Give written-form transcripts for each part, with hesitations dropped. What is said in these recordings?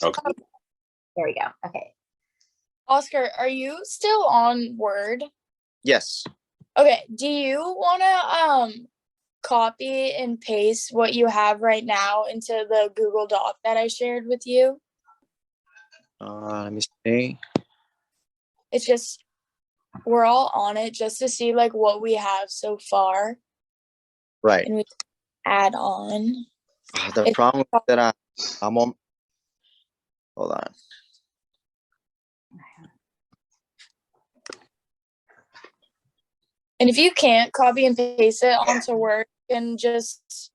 Okay. There we go. Okay. Oscar, are you still on Word? Yes. Okay. Do you want to copy and paste what you have right now into the Google Doc that I shared with you? Let me see. It's just, we're all on it just to see like what we have so far. Right. And we add on. The problem is that I'm on. Hold on. And if you can't copy and paste it onto Word, and just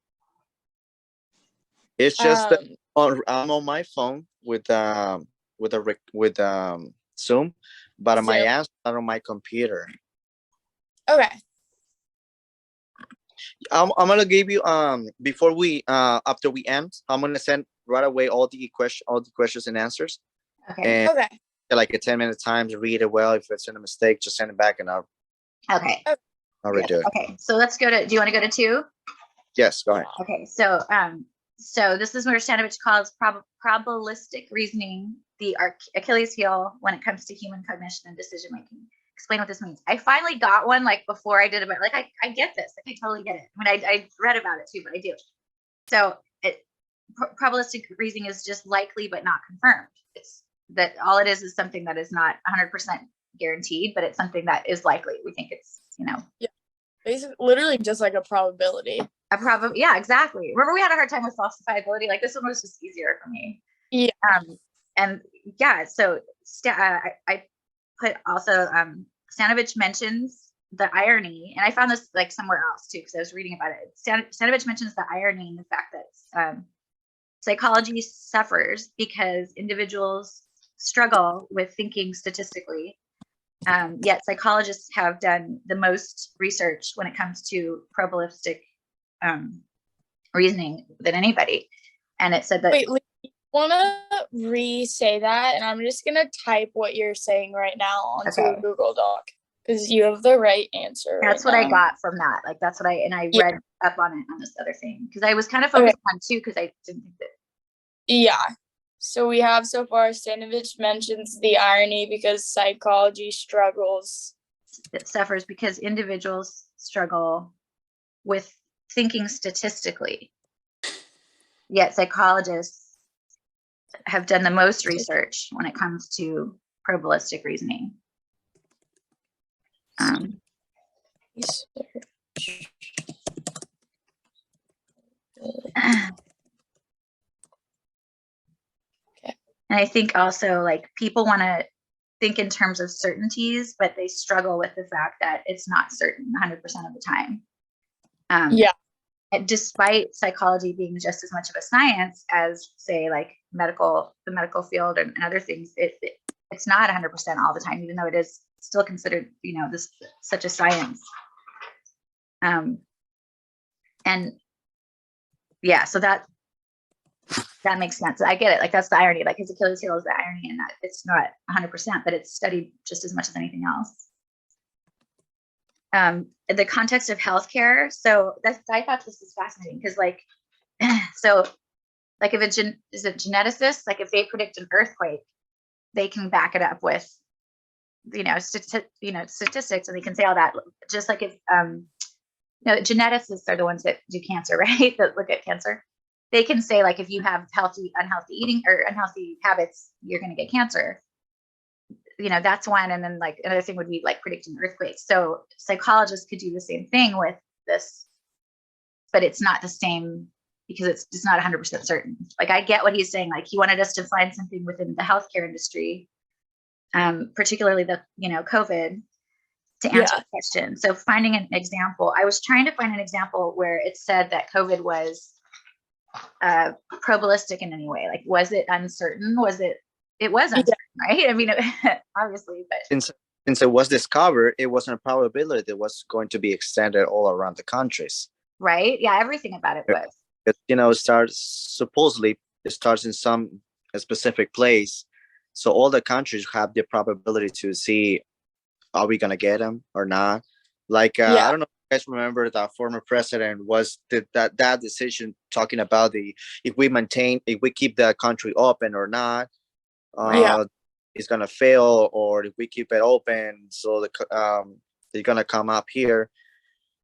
It's just that I'm on my phone with Zoom, but my answers are on my computer. Okay. I'm gonna give you before we after we end, I'm gonna send right away all the questions and answers. Okay. And Okay. like a 10-minute time to read it well. If it's in a mistake, just send it back and I'll redo it. Okay. So let's go to. Do you want to go to 2? Yes, go ahead. Okay. So so this is where Stanovich calls probabilistic reasoning the Achilles heel when it comes to human cognition and decision making. Explain what this means. I finally got one like before I did about like I get this. Like, I totally get it. I mean, I read about it too, but I do. So probabilistic reasoning is just likely but not confirmed. It's that all it is something that is not 100% guaranteed, but it's something that is likely. We think it's, Yeah, basically literally just like a probability. Yeah, exactly. Remember, we had a hard time with falsifiability. Like, this one was just easier for me. Yeah. And yeah, so I put also Stanovich mentions the irony, and I found this like somewhere else too because I was reading about it. Stanovich mentions the irony in the fact that psychology suffers because individuals struggle with thinking statistically. Yet psychologists have done the most research when it comes to probabilistic reasoning than anybody. And it said that. Wait, you want to re-say that? And I'm just going to type what you're saying right now onto a Google Doc because you have the right answer. That's right what now. I got from that. Like, that's what I read up on it on this other thing because I was kind of focused on 2 because I didn't think that. Yeah. So we have so far Stanovich mentions the irony because psychology struggles. It suffers because individuals struggle with thinking statistically. Yet psychologists have done the most research when it comes to probabilistic reasoning. And I think also like people want to think in terms of certainties, but they struggle with the fact that it's not certain 100% of the time. Despite psychology being just as much of a science as, say, like the medical field and other things, it's not 100% all the time, even though it is still considered, this such a science. And yeah, so that makes sense. I get it. Like, that's the irony. Like, his Achilles heel is the irony in that it's not 100%, but it's studied just as much as anything else. The context of healthcare. So I thought this was fascinating because, like, so, like, if is a geneticist, like, if they predict an earthquake, they can back it up with, statistics, and they can say all that. Just like if, geneticists are the ones that do cancer, right? That look at cancer. They can say, like, if you have unhealthy eating or unhealthy habits, you're going to get cancer. That's one. And then, like, another thing would be like predicting earthquakes. So psychologists could do the same thing with this, but it's not the same because it's not 100% certain. Like, I get what he's saying. Like, he wanted us to find something within the healthcare industry, particularly the, COVID, to answer the question. So finding an example, I was trying to find an example where it said that COVID was probabilistic in any way. Like, was it uncertain? It was uncertain, right? I mean, obviously, but since it was discovered, it wasn't a probability that it was going to be extended all around the countries. Right? Yeah, everything about it was. It starts in some specific place. So all the countries have the probability to see, are we going to get them or not? Like, I don't know guys remember that former president was that decision talking about if we keep the country open or not, Yeah. it's gonna fail, or if we keep it open, so they're gonna come up here.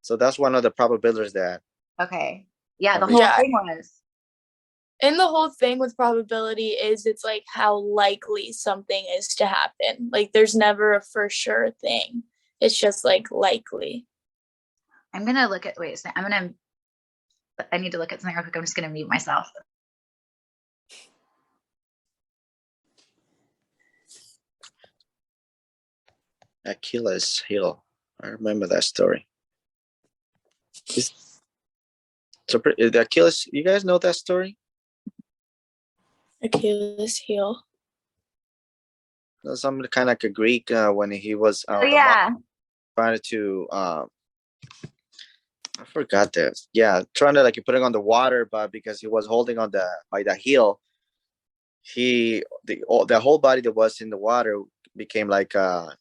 So that's one of the probabilities that. Okay. Yeah, the Okay. whole Yeah. thing was. And the whole thing with probability is it's like how likely something is to happen. Like there's never a for sure thing. It's just like likely. I'm gonna look at. Wait a second. I need to look at something real quick. I'm just gonna mute myself. Achilles heel. I remember that story. So the Achilles, you guys know that story? Achilles heel. Some kind of like a Greek when he was Oh yeah. trying to I forgot this. Yeah, trying to like put it on the water, but because he was holding on by the heel, the whole body that was in the water became like a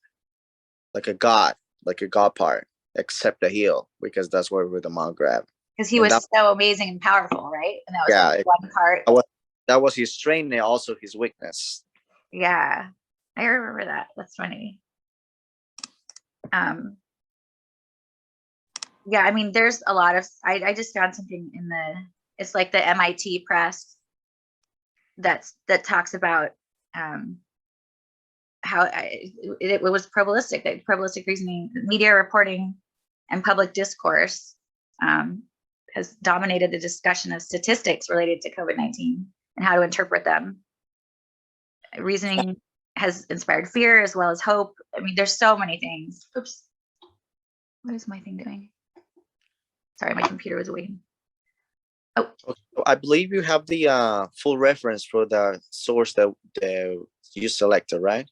god, like a god part, except the heel, because that's where the mount grabbed. Because he was so amazing and powerful, right? And that was like one part. That was his strength and also his weakness. Yeah, I remember that. That's funny. Yeah, I mean, there's a lot of. I just found something in it's like the MIT press that talks about how it was probabilistic, that probabilistic reasoning, media reporting, and public discourse has dominated the discussion of statistics related to COVID-19 and how to interpret them. Reasoning has inspired fear as well as hope. I mean, there's so many things. Oops. What is my thing doing? Sorry, my computer was waiting. Oh, I believe you have the full reference for the source that you selected, right?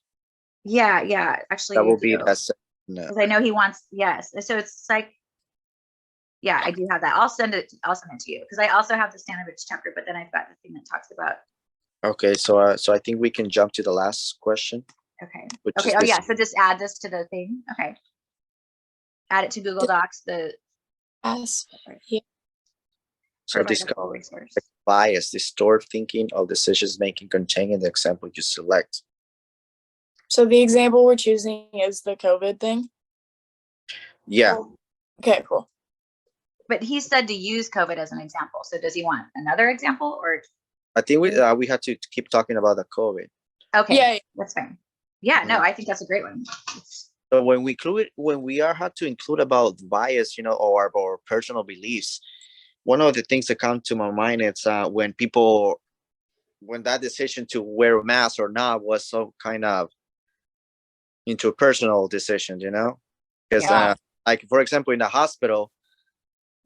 Yeah. Actually, that will be that. Because I know he wants. Yes. So it's like, yeah, I do have that. I'll send it to you because I also have the Stanovich chapter, but then I've got the thing that talks about. Okay, so I think we can jump to the last question. Okay. Okay. Oh yeah. So just add this to the thing. Okay. Add it to Google Docs. So this bias, distorted thinking of decisions making contained in the example you select. So the example we're choosing is the COVID thing? Yeah. Okay, cool. But he said to use COVID as an example. So does he want another example or? I think we have to keep talking about the COVID. Okay. Yeah. That's fine. Yeah, no, I think that's a great one. So when we have to include about bias, or our personal beliefs, one of the things that come to my mind is when that decision to wear a mask or not was so kind of into a personal decision, because like for example in the hospital,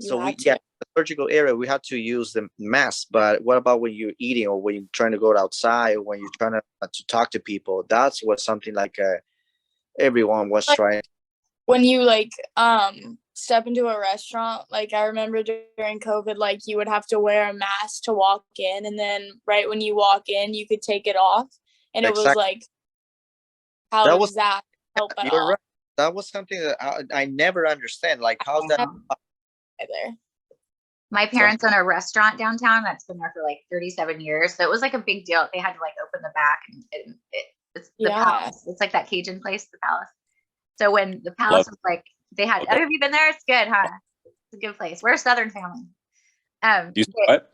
the surgical area we had to use the mask, but what about when you're eating or when you're trying to go outside or when you're trying to talk to people? That's what something like everyone was trying. When you step into a restaurant, like I remember during COVID, like you would have to wear a mask to walk in, and then right when you walk in you could take it off, and it was like, how does that help at all? Right. That was something that I never understand, like how's that either. My parents own a restaurant downtown that's been there for like 37 years, so it was like a big deal. They had to like open the back, and it's the Palace. It's like that Cajun place, the Palace. So when the Palace was like, they had. Okay. Oh, have you been there? It's good, huh? It's a good place. We're a Southern family. You said what?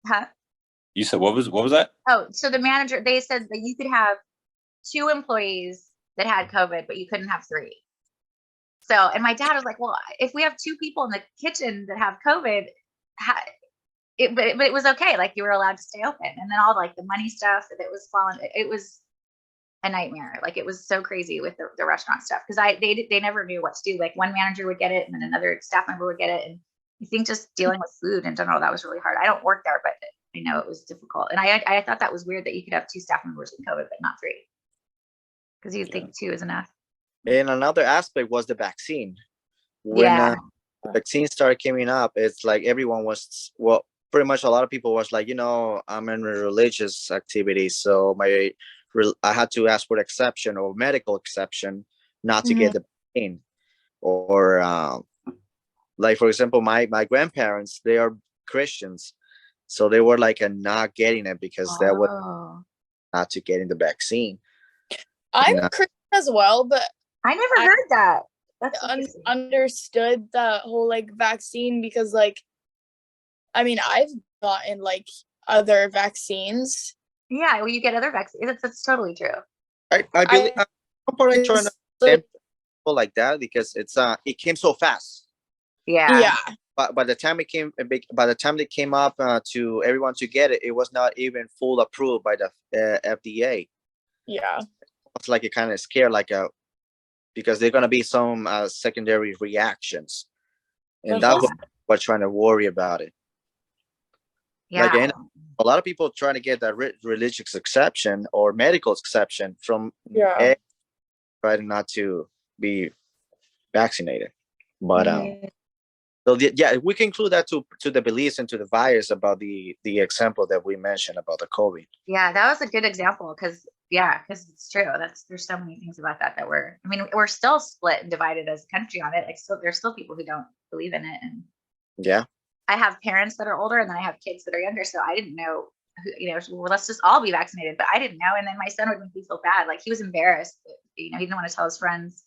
Huh? You said what was that? Oh, so the manager, they said that you could have 2 employees that had COVID, but you couldn't have 3. So, and my dad was like, well, if we have 2 people in the kitchen that have COVID, but it was okay. Like you were allowed to stay open. And then all like the money stuff that it was falling, it was a nightmare. Like it was so crazy with the restaurant stuff. Cause they never knew what to do. Like one manager would get it and then another staff member would get it. And I think just dealing with food in general, that was really hard. I don't work there, but I know it was difficult. And I thought that was weird that you could have 2 staff members with COVID, but not 3. Cause you'd think 2 is enough. And another aspect was the vaccine. When the vaccine started coming up, it's like everyone was, pretty much a lot of people was like, I'm in a religious activity, so I had to ask for the exception or medical exception not to get the vaccine, or like for example, my grandparents, they are Christians, so they were like not getting it because they were Oh, not to getting the vaccine. I'm And, Christian as well, but I never I heard that. That's amazing. understood the whole like vaccine because like, I mean, I've gotten like other vaccines. Yeah, well, you get other vaccines. That's totally true. I believe I'm probably trying to So, understand people like that because it came so fast. Yeah. But by the time by the time they came up to everyone to get it, it was not even full approved by the FDA. Yeah. It's like it kind of scared, because there are gonna be some secondary reactions, and that's what we're trying to worry about it. Yeah. Like, and a lot of people trying to get that religious exception or medical exception from trying not to be vaccinated. But so yeah, we can include that to the beliefs and to the bias about the example that we mentioned about the COVID. Yeah, that was a good example because it's true. There's so many things about that we're still split and divided as a country on it. There's still people who don't believe in it, and yeah, I have parents that are older, and then I have kids that are younger, so I didn't know. Well, let's just all be vaccinated, but I didn't know. And then my son would make me feel bad, like he was embarrassed. He didn't want to tell his friends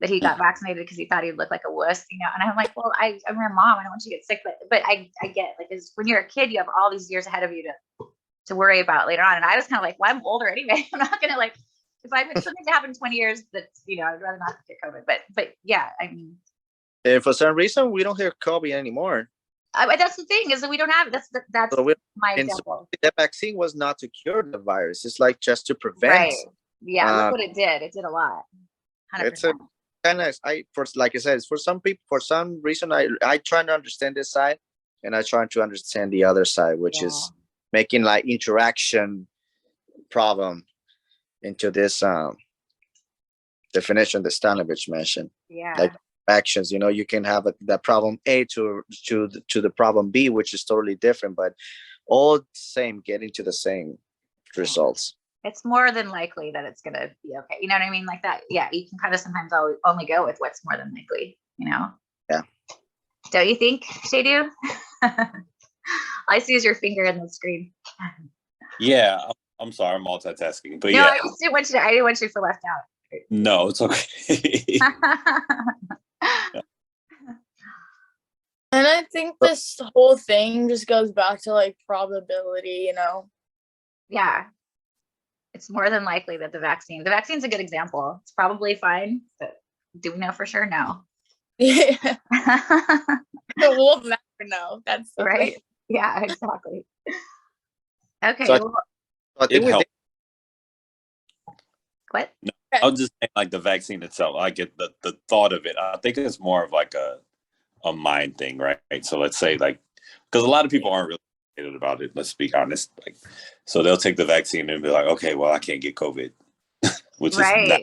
that he got vaccinated because he thought he'd look like a wuss, and I'm like, well, I'm your mom. I don't want you to get sick, but I get like, when you're a kid, you have all these years ahead of you to worry about later on. And I was kind of like, well, I'm older anyway. I'm not gonna like, if I have something to happen in 20 years, that's I'd rather not get COVID. But yeah, I mean, and for some reason we don't hear COVID anymore. That's the thing, is that we don't have that's so my example. So the vaccine was not to cure the virus; it's like just to prevent. Right. Yeah. Look what it did. It did a lot. 100%. It's a kind of like I said, for some people, for some reason, I try to understand this side, and I try to understand the other side, which is making like interaction problem into this definition that Stanovich mentioned. Yeah. Like actions, you can have that problem A to the problem B, which is totally different, but all same, getting to the same results. It's more than likely that it's gonna be okay. You know what I mean? Like that. Yeah, you can kind of sometimes only go with what's more than likely. Yeah. Don't you think, Shadu? I see your finger in the screen. Yeah, I'm sorry, I'm multitasking, but no, yeah. I didn't want you to feel left out. No, it's okay. And I think this whole thing just goes back to like probability, Yeah. It's more than likely that the vaccine's a good example. It's probably fine, but do we know for sure? No. Yeah. We'll never know. That's right. Thing. Yeah, exactly. Okay. So I think it helped. What? No, I was just saying, like the vaccine itself. I get the thought of it. I think it's more of like a mind thing, right? So let's say like, because a lot of people aren't really excited about it. Let's be honest. Like, so they'll take the vaccine and be like, okay, well, I can't get COVID, which is not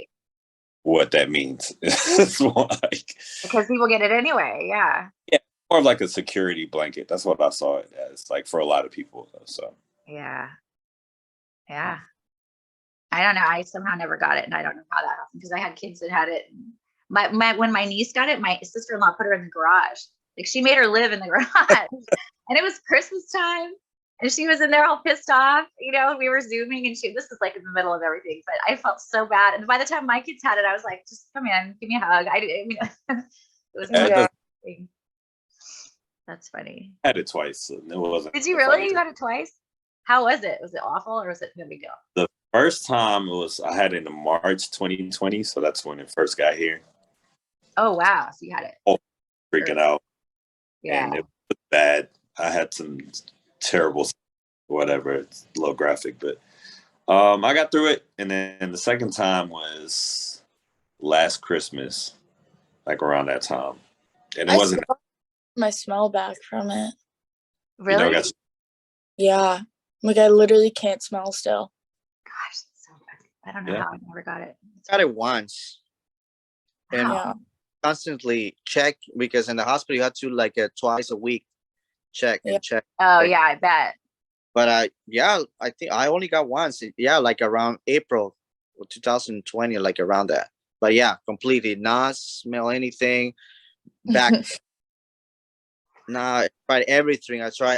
what that means. It's more like, because people get it anyway. Yeah. Yeah. More of like a security blanket. That's what I saw it as, like for a lot of people. So. Yeah. Yeah. I don't know. I somehow never got it, and I don't know how that happened because I had kids that had it. When my niece got it, my sister-in-law put her in the garage. Like she made her live in the garage, and it was Christmas time, and she was in there all pissed off. We were Zooming, and this is like in the middle of everything. But I felt so bad, and by the time my kids had it, I was like, "Just come in, give me a hug." It was thing. That's funny. I had it twice, and it wasn't. Did you really? You had it twice? How was it? Was it awful, or was it no big deal? The first time I had it in March 2020, so that's when it first got here. Oh wow! So you had it. Oh, freaking out. Yeah. And it was bad. I had some terrible, whatever. It's a little graphic, but I got through it. And then the second time was last Christmas, like around that time. And it wasn't my smell back from it. Really? Yeah. Like I literally can't smell still. Gosh, so bad. I don't know how I never got it. Got it once. And constantly check, because in the hospital you had to like twice a week check and check. Oh yeah, I bet. But I think I only got once. Yeah, like around April 2020, like around that. But yeah, completely not smell anything. Back Nah, I tried everything. I tried